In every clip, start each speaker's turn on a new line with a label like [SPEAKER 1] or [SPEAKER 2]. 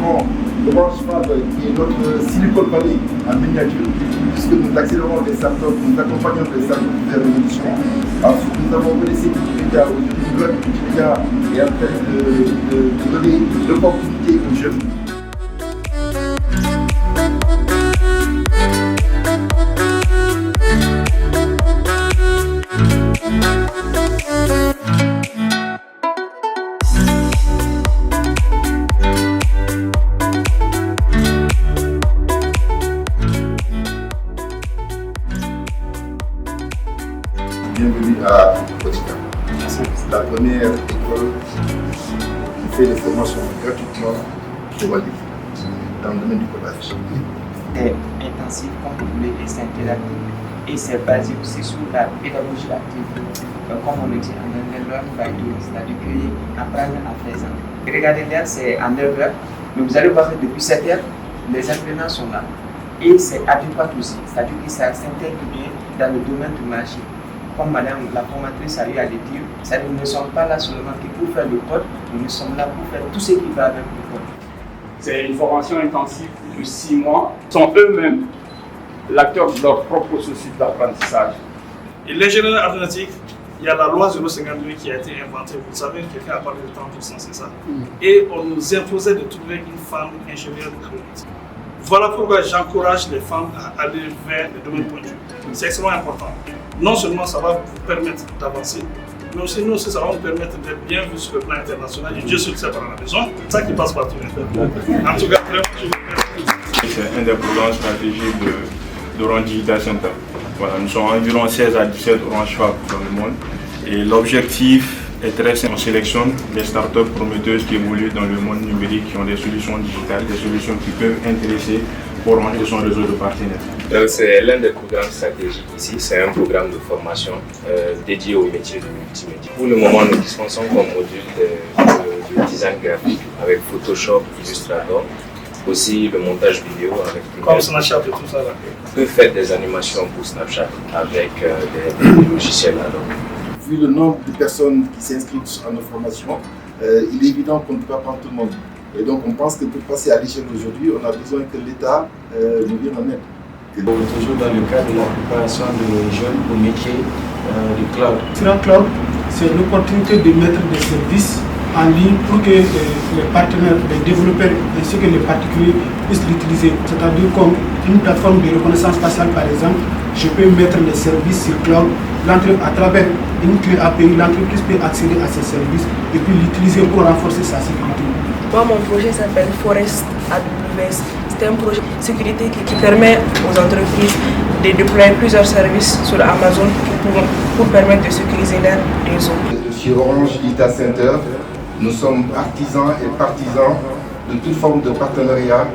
[SPEAKER 1] vraiment Orange Fab, qui est notre Silicon Valley en miniature, puisque nous accélérons les startups, nous accompagnons les startups vers l'évolution. Ensuite, nous avons laissé Multimédia. Aujourd'hui, Multimédia est en train de donner l'opportunité aux jeunes. Bienvenue à Botica. C'est la première école qui fait des formations gratuitement au Mali dans le domaine du codage.
[SPEAKER 2] C'est intensif, comme vous voulez, et c'est interactif. Et c'est basé aussi sur la pédagogie active. Comme on le dit en anglais, learn by doing, c'est-à-dire apprendre à faire ça. Regardez là, c'est en 9h, mais vous allez voir que depuis 7h, les apprenants sont là. Et c'est adéquat aussi, c'est-à-dire que ça s'intègre bien dans le domaine du marché. Comme madame la formatrice a eu à le dire, nous ne sommes pas là seulement que pour faire le code, mais nous sommes là pour faire tout ce qui va avec le code.
[SPEAKER 3] C'est une formation intensive de 6 mois. Ils sont eux-mêmes l'acteur de leur propre processus d'apprentissage.
[SPEAKER 4] Et l'ingénierie aéronautique, il y a la loi 052 qui a été inventée. Vous savez, quelqu'un a parlé de 30%, c'est ça. Et on nous imposait de trouver une femme ingénieure aéronautique. Voilà pourquoi j'encourage les femmes à aller vers le domaine pointu. C'est extrêmement important. Non seulement ça va vous permettre d'avancer, mais aussi nous aussi ça va nous permettre d'être bien vus sur le plan international. Et Dieu seul sait par la maison. C'est ça qui passe partout. En tout cas, vraiment, je vous remercie.
[SPEAKER 5] C'est un des programmes stratégiques d'Orange Digital Center. Voilà, nous sommes environ 16 à 17 Orange Fab dans le monde. Et l'objectif est très simple. On sélectionne des startups prometteuses qui évoluent dans le monde numérique, qui ont des solutions digitales, des solutions qui peuvent intéresser Orange et son réseau de partenaires.
[SPEAKER 6] Donc c'est l'un des programmes stratégiques ici, c'est un programme de formation dédié au métier de multimédia. Pour le moment, nous dispensons comme module de design graphique avec Photoshop, Illustrator, aussi le montage vidéo avec
[SPEAKER 4] comme Snapchat et tout ça là.
[SPEAKER 6] On peut faire des animations pour Snapchat avec des logiciels Adobe.
[SPEAKER 1] Vu le nombre de personnes qui s'inscrivent à nos formations, il est évident qu'on ne peut pas prendre tout le monde. Et donc on pense que pour passer à l'échelle aujourd'hui, on a besoin que l'État nous vienne en aide.
[SPEAKER 7] Toujours dans le cadre de la préparation des jeunes au métier du cloud. Sur un cloud, c'est l'opportunité de mettre des services en ligne pour que les partenaires, les développeurs ainsi que les particuliers puissent l'utiliser. C'est-à-dire comme une plateforme de reconnaissance faciale par exemple, je peux mettre les services sur cloud. À travers une clé API, l'entreprise peut accéder à ces services et puis l'utiliser pour renforcer sa sécurité.
[SPEAKER 8] Moi, mon projet s'appelle Forest AWS. C'est un projet de sécurité qui permet aux entreprises de déployer plusieurs services sur Amazon pour permettre de sécuriser leur réseau.
[SPEAKER 1] Chez Orange Data Center, nous sommes artisans et partisans de toute forme de partenariat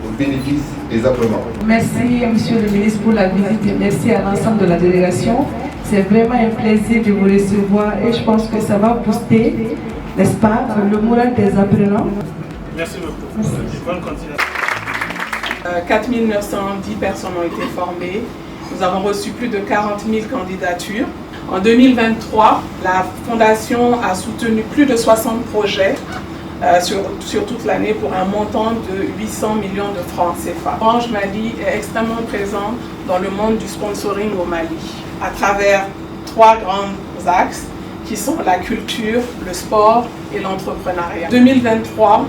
[SPEAKER 1] au bénéfice des apprenants.
[SPEAKER 9] Merci Monsieur le ministre pour la visite et merci à l'ensemble de la délégation. C'est vraiment un plaisir de vous recevoir et je pense que ça va booster, n'est-ce pas, le moral des apprenants.
[SPEAKER 4] Merci beaucoup. Merci. Bonne continuation.
[SPEAKER 10] 4 910 personnes ont été formées. Nous avons reçu plus de 40 000 candidatures. En 2023, la Fondation a soutenu plus de 60 projets sur toute l'année pour un montant de 800 millions de francs CFA. Orange Mali est extrêmement présent dans le monde du sponsoring au Mali à travers 3 grands axes qui sont la culture, le sport et l'entrepreneuriat. En 2023,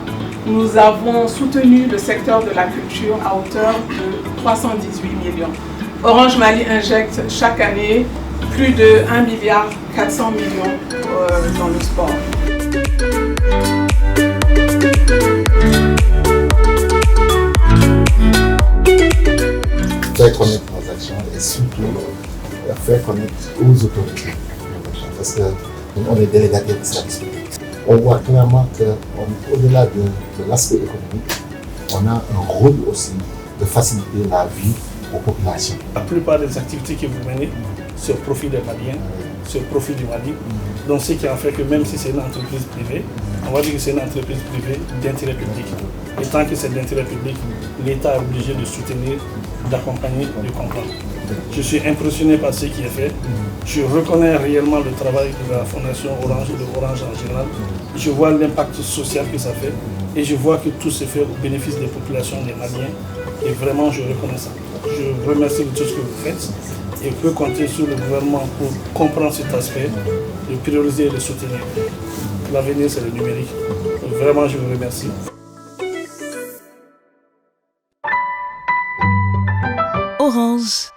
[SPEAKER 10] nous avons soutenu le secteur de la culture à hauteur de 318 millions. Orange Mali injecte chaque année plus de 1,4 milliard dans le sport.
[SPEAKER 1] Faire connaître nos actions et surtout faire connaître aux autorités. Parce qu'on est délégataire des services publics. On voit clairement qu'au-delà de l'aspect économique, on a un rôle aussi de faciliter la vie aux populations.
[SPEAKER 4] La plupart des activités que vous menez, c'est au profit des Maliens, c'est au profit du Mali. Donc ce qui en fait que même si c'est une entreprise privée, on va dire que c'est une entreprise privée d'intérêt public. Et tant que c'est d'intérêt public, l'État est obligé de soutenir, d'accompagner, de comprendre. Je suis impressionné par ce qui est fait. Je reconnais réellement le travail de la Fondation Orange et de Orange en général. Je vois l'impact social que ça fait et je vois que tout se fait au bénéfice des populations des Maliens. Et vraiment, je reconnais ça. Je remercie de tout ce que vous faites et peux compter sur le gouvernement pour comprendre cet aspect, de prioriser et de soutenir. L'avenir, c'est le numérique. Donc, vraiment, je vous remercie.
[SPEAKER 11] Orange.